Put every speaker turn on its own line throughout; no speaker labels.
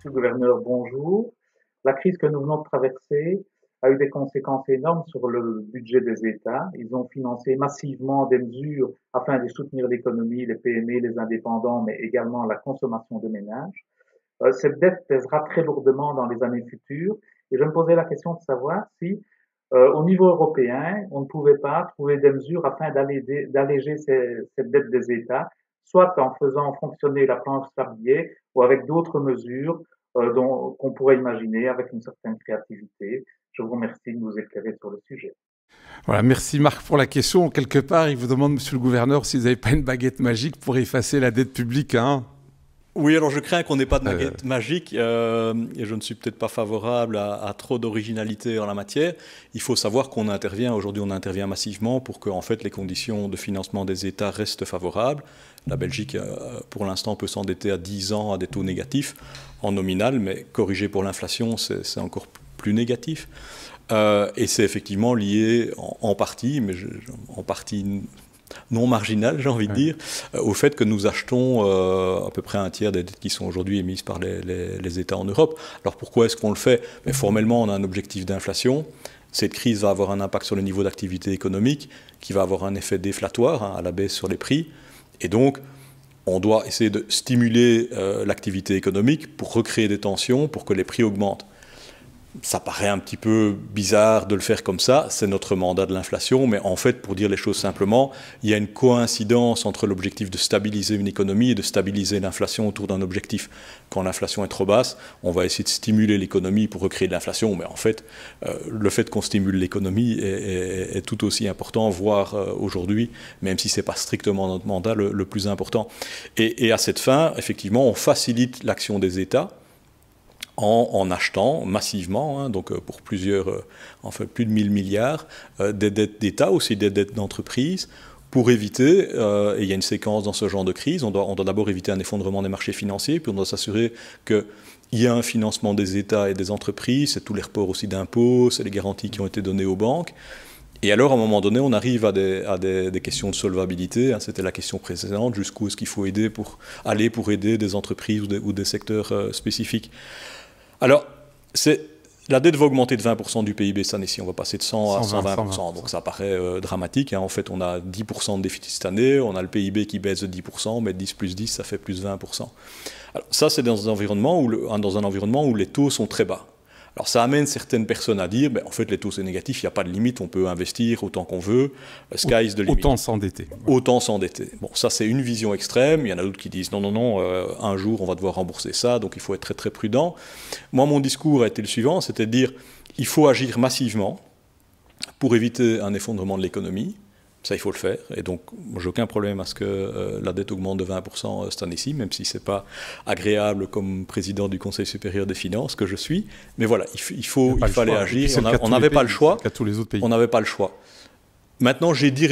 Monsieur le gouverneur, bonjour. La crise que nous venons de traverser a eu des conséquences énormes sur le budget des États. Ils ont financé massivement des mesures afin de soutenir l'économie, les PME, les indépendants, mais également la consommation des ménages. Cette dette pèsera très lourdement dans les années futures. Et je me posais la question de savoir si, au niveau européen, on ne pouvait pas trouver des mesures afin d'alléger cette dette des États, soit en faisant fonctionner la planche sablier ou avec d'autres mesures qu'on pourrait imaginer avec une certaine créativité. Je vous remercie de nous éclairer sur le sujet.
Voilà, merci Marc pour la question. Quelque part, il vous demande, monsieur le gouverneur, si vous n'avez pas une baguette magique pour effacer la dette publique, hein.
Oui, alors je crains qu'on n'ait pas de baguette magique et je ne suis peut-être pas favorable à trop d'originalité en la matière. Il faut savoir qu'on intervient, aujourd'hui on intervient massivement pour que en fait, les conditions de financement des États restent favorables. La Belgique, pour l'instant, peut s'endetter à 10 ans à des taux négatifs en nominal, mais corrigé pour l'inflation, c'est encore plus négatif. Et c'est effectivement lié en partie, mais en partie non marginal, j'ai envie de dire, au fait que nous achetons à peu près un tiers des dettes qui sont aujourd'hui émises par les États en Europe. Alors pourquoi est-ce qu'on le fait? Mais formellement, on a un objectif d'inflation. Cette crise va avoir un impact sur le niveau d'activité économique, qui va avoir un effet déflatoire à la baisse sur les prix. Et donc, on doit essayer de stimuler l'activité économique pour recréer des tensions, pour que les prix augmentent. Ça paraît un petit peu bizarre de le faire comme ça, c'est notre mandat de l'inflation, mais en fait, pour dire les choses simplement, il y a une coïncidence entre l'objectif de stabiliser une économie et de stabiliser l'inflation autour d'un objectif. Quand l'inflation est trop basse, on va essayer de stimuler l'économie pour recréer de l'inflation, mais en fait, le fait qu'on stimule l'économie est tout aussi important, voire aujourd'hui, même si ce n'est pas strictement notre mandat, le plus important. Et à cette fin, effectivement, on facilite l'action des États, en achetant massivement, hein, donc pour plusieurs, en fait plus de 1000 milliards, des dettes d'État, aussi des dettes d'entreprise, pour éviter, et il y a une séquence dans ce genre de crise, on doit d'abord éviter un effondrement des marchés financiers, puis on doit s'assurer qu'il y a un financement des États et des entreprises, c'est tous les reports aussi d'impôts, c'est les garanties qui ont été données aux banques. Et alors, à un moment donné, on arrive à des questions de solvabilité. Hein, c'était la question précédente, jusqu'où est-ce qu'il faut aider pour aider des entreprises ou des secteurs spécifiques. Alors, la dette va augmenter de 20% du PIB cette année-ci. On va passer de 100 à 120%. Donc ça paraît dramatique. Hein. En fait, on a 10% de déficit cette année. On a le PIB qui baisse de 10%. Mais 10 plus 10, ça fait plus 20%. Alors, ça, c'est dans un environnement où les taux sont très bas. Alors ça amène certaines personnes à dire, en fait les taux c'est négatif, il n'y a pas de limite, on peut investir autant qu'on veut, sky is the limit.
Autant s'endetter.
Autant s'endetter. Bon, ça c'est une vision extrême, il y en a d'autres qui disent non, un jour on va devoir rembourser ça, donc il faut être très très prudent. Moi mon discours a été le suivant, c'était de dire, il faut agir massivement pour éviter un effondrement de l'économie. Ça, il faut le faire. Et donc, moi, j'ai aucun problème à ce que la dette augmente de 20% cette année-ci, même si ce n'est pas agréable comme président du Conseil supérieur des finances que je suis. Mais voilà, il fallait agir. On n'avait pas le choix. On n'avait pas le choix. Maintenant, j'ai dit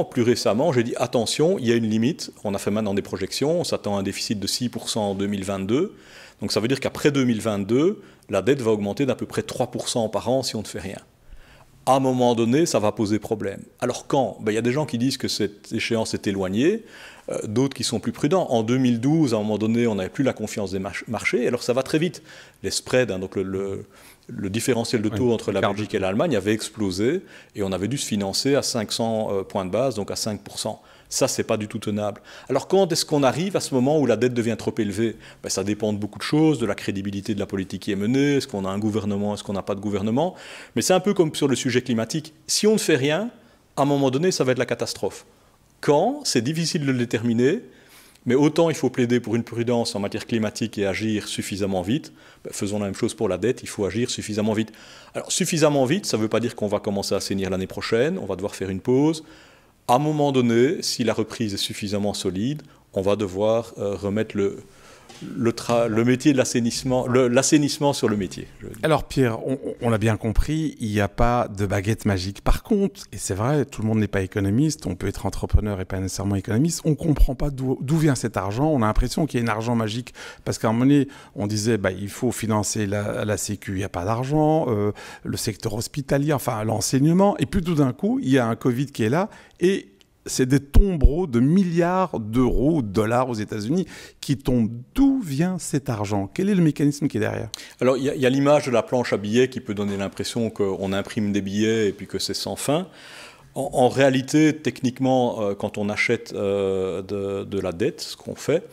plus récemment, j'ai dit attention, il y a une limite. On a fait maintenant des projections. On s'attend à un déficit de 6% en 2022. Donc, ça veut dire qu'après 2022, la dette va augmenter d'à peu près 3% par an si on ne fait rien. À un moment donné, ça va poser problème. Alors quand? Il y a des gens qui disent que cette échéance est éloignée, d'autres qui sont plus prudents. En 2012, à un moment donné, on n'avait plus la confiance des marchés, alors ça va très vite. Les spreads, hein, donc le différentiel de taux entre la Belgique et l'Allemagne avait explosé, et on avait dû se financer à 500 points de base, donc à 5%. Ça, c'est pas du tout tenable. Alors, quand est-ce qu'on arrive à ce moment où la dette devient trop élevée? Ça dépend de beaucoup de choses, de la crédibilité de la politique qui est menée, est-ce qu'on a un gouvernement, est-ce qu'on n'a pas de gouvernement. Mais c'est un peu comme sur le sujet climatique. Si on ne fait rien, à un moment donné, ça va être la catastrophe. Quand? C'est difficile de le déterminer, mais autant il faut plaider pour une prudence en matière climatique et agir suffisamment vite. Faisons la même chose pour la dette, il faut agir suffisamment vite. Alors, suffisamment vite, ça ne veut pas dire qu'on va commencer à assainir l'année prochaine, on va devoir faire une pause. À un moment donné, si la reprise est suffisamment solide, on va devoir remettre le métier de l'assainissement sur le métier.
Alors Pierre, on l'a bien compris, il n'y a pas de baguette magique. Par contre, et c'est vrai, tout le monde n'est pas économiste, on peut être entrepreneur et pas nécessairement économiste, on ne comprend pas d'où vient cet argent, on a l'impression qu'il y a un argent magique, parce qu'à un moment donné, on disait il faut financer la Sécu, il n'y a pas d'argent, le secteur hospitalier, enfin l'enseignement, et puis tout d'un coup, il y a un Covid qui est là, et c'est des tombereaux de milliards d'euros ou de dollars aux États-Unis qui tombent. D'où vient cet argent? Quel est le mécanisme qui est derrière?
Alors, il y a l'image de la planche à billets qui peut donner l'impression qu'on imprime des billets et puis que c'est sans fin. En réalité, techniquement, quand on achète de la dette, ce qu'on fait,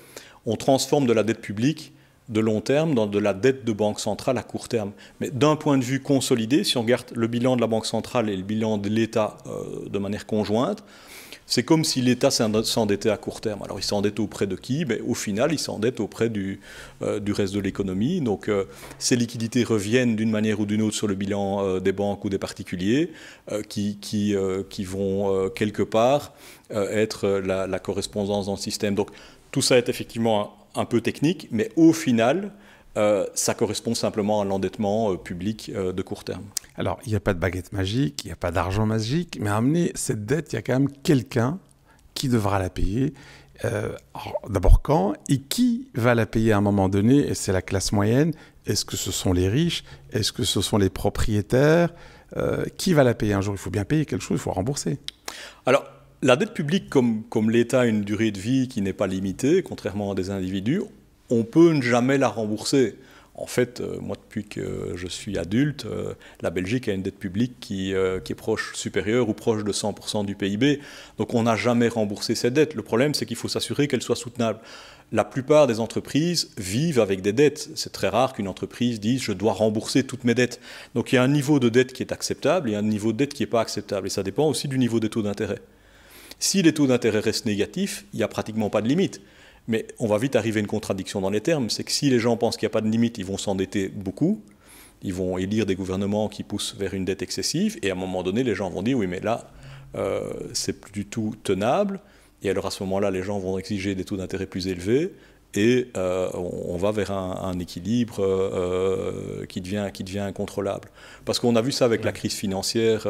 on transforme de la dette publique de long terme dans de la dette de banque centrale à court terme. Mais d'un point de vue consolidé, si on regarde le bilan de la Banque centrale et le bilan de l'État de manière conjointe, c'est comme si l'État s'endettait à court terme. Alors il s'endette auprès de qui? Au final, il s'endette auprès du reste de l'économie. Donc ces liquidités reviennent d'une manière ou d'une autre sur le bilan des banques ou des particuliers qui vont quelque part être la correspondance dans le système. Donc tout ça est effectivement un peu technique, mais au final, ça correspond simplement à l'endettement public de court terme.
Alors, il n'y a pas de baguette magique, il n'y a pas d'argent magique, mais à amener cette dette, il y a quand même quelqu'un qui devra la payer. D'abord quand et qui va la payer à un moment donné? Et c'est la classe moyenne? Est-ce que ce sont les riches? Est-ce que ce sont les propriétaires? Qui va la payer un jour? Il faut bien payer quelque chose, il faut rembourser.
Alors, la dette publique, comme l'État a une durée de vie qui n'est pas limitée, contrairement à des individus, on peut ne jamais la rembourser. En fait, moi, depuis que je suis adulte, la Belgique a une dette publique qui est proche, supérieure ou proche de 100% du PIB. Donc, on n'a jamais remboursé cette dette. Le problème, c'est qu'il faut s'assurer qu'elle soit soutenable. La plupart des entreprises vivent avec des dettes. C'est très rare qu'une entreprise dise « je dois rembourser toutes mes dettes ». Donc, il y a un niveau de dette qui est acceptable et un niveau de dette qui n'est pas acceptable. Et ça dépend aussi du niveau des taux d'intérêt. Si les taux d'intérêt restent négatifs, il n'y a pratiquement pas de limite. Mais on va vite arriver à une contradiction dans les termes. C'est que si les gens pensent qu'il n'y a pas de limite, ils vont s'endetter beaucoup. Ils vont élire des gouvernements qui poussent vers une dette excessive. Et à un moment donné, les gens vont dire « oui, mais là, c'est plus du tout tenable ». Et alors à ce moment-là, les gens vont exiger des taux d'intérêt plus élevés. Et on va vers un équilibre qui devient incontrôlable. Parce qu'on a vu ça avec la crise financière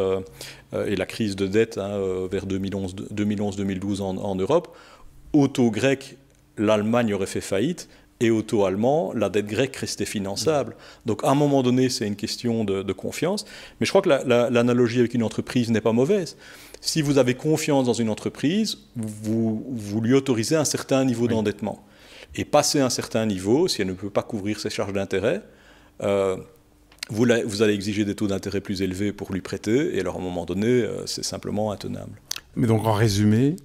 et la crise de dette vers 2011-2012 en Europe. Au taux grec, l'Allemagne aurait fait faillite, et au taux allemand, la dette grecque restait finançable. Donc à un moment donné, c'est une question de confiance. Mais je crois que l'analogie avec une entreprise n'est pas mauvaise. Si vous avez confiance dans une entreprise, vous lui autorisez un certain niveau d'endettement. Et passer un certain niveau, si elle ne peut pas couvrir ses charges d'intérêt, vous allez exiger des taux d'intérêt plus élevés pour lui prêter, et alors à un moment donné, c'est simplement intenable.
Mais donc en résumé,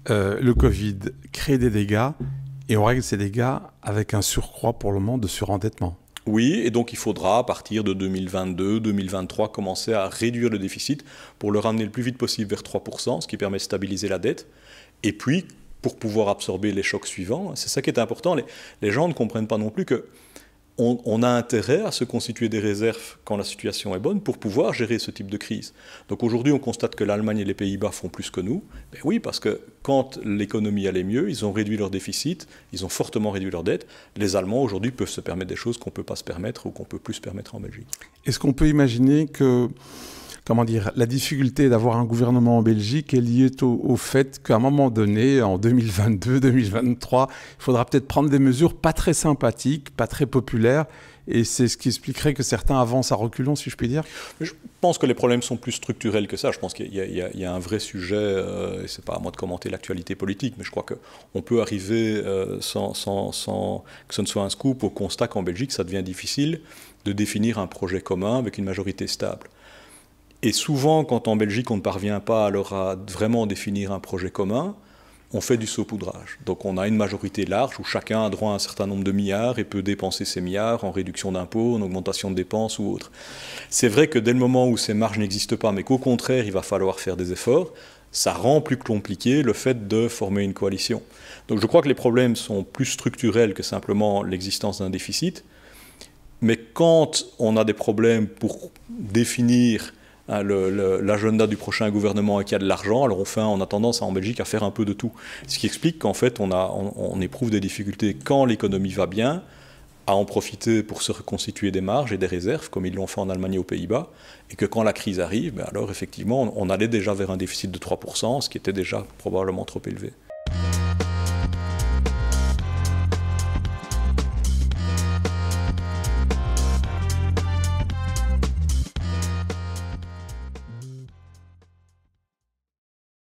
le Covid crée des dégâts, et on règle ces dégâts avec un surcroît pour le moment de surendettement.
Oui, et donc il faudra, à partir de 2022-2023, commencer à réduire le déficit pour le ramener le plus vite possible vers 3%, ce qui permet de stabiliser la dette. Et puis, pour pouvoir absorber les chocs suivants, c'est ça qui est important. Les gens ne comprennent pas non plus qu'on a intérêt à se constituer des réserves quand la situation est bonne pour pouvoir gérer ce type de crise. Donc aujourd'hui, on constate que l'Allemagne et les Pays-Bas font plus que nous. Ben oui, parce que quand l'économie allait mieux, ils ont réduit leur déficit, ils ont fortement réduit leur dette. Les Allemands, aujourd'hui, peuvent se permettre des choses qu'on ne peut pas se permettre ou qu'on ne peut plus se permettre en Belgique.
Est-ce qu'on peut imaginer que, la difficulté d'avoir un gouvernement en Belgique est liée au fait qu'à un moment donné, en 2022, 2023, il faudra peut-être prendre des mesures pas très sympathiques, pas très populaires, et c'est ce qui expliquerait que certains avancent à reculons, si je puis dire?
Je pense que les problèmes sont plus structurels que ça. Je pense qu'il y a un vrai sujet, et ce n'est pas à moi de commenter l'actualité politique, mais je crois qu'on peut arriver sans que ce ne soit un scoop au constat qu'en Belgique, ça devient difficile de définir un projet commun avec une majorité stable. Et souvent, quand en Belgique, on ne parvient pas alors à vraiment définir un projet commun, on fait du saupoudrage. Donc on a une majorité large où chacun a droit à un certain nombre de milliards et peut dépenser ces milliards en réduction d'impôts, en augmentation de dépenses ou autre. C'est vrai que dès le moment où ces marges n'existent pas, mais qu'au contraire, il va falloir faire des efforts, ça rend plus compliqué le fait de former une coalition. Donc je crois que les problèmes sont plus structurels que simplement l'existence d'un déficit. Mais quand on a des problèmes pour définir l'agenda du prochain gouvernement et qu'il y a de l'argent, alors on a tendance en Belgique à faire un peu de tout. Ce qui explique qu'en fait on éprouve des difficultés quand l'économie va bien, à en profiter pour se reconstituer des marges et des réserves, comme ils l'ont fait en Allemagne et aux Pays-Bas, et que quand la crise arrive, alors effectivement on allait déjà vers un déficit de 3%, ce qui était déjà probablement trop élevé.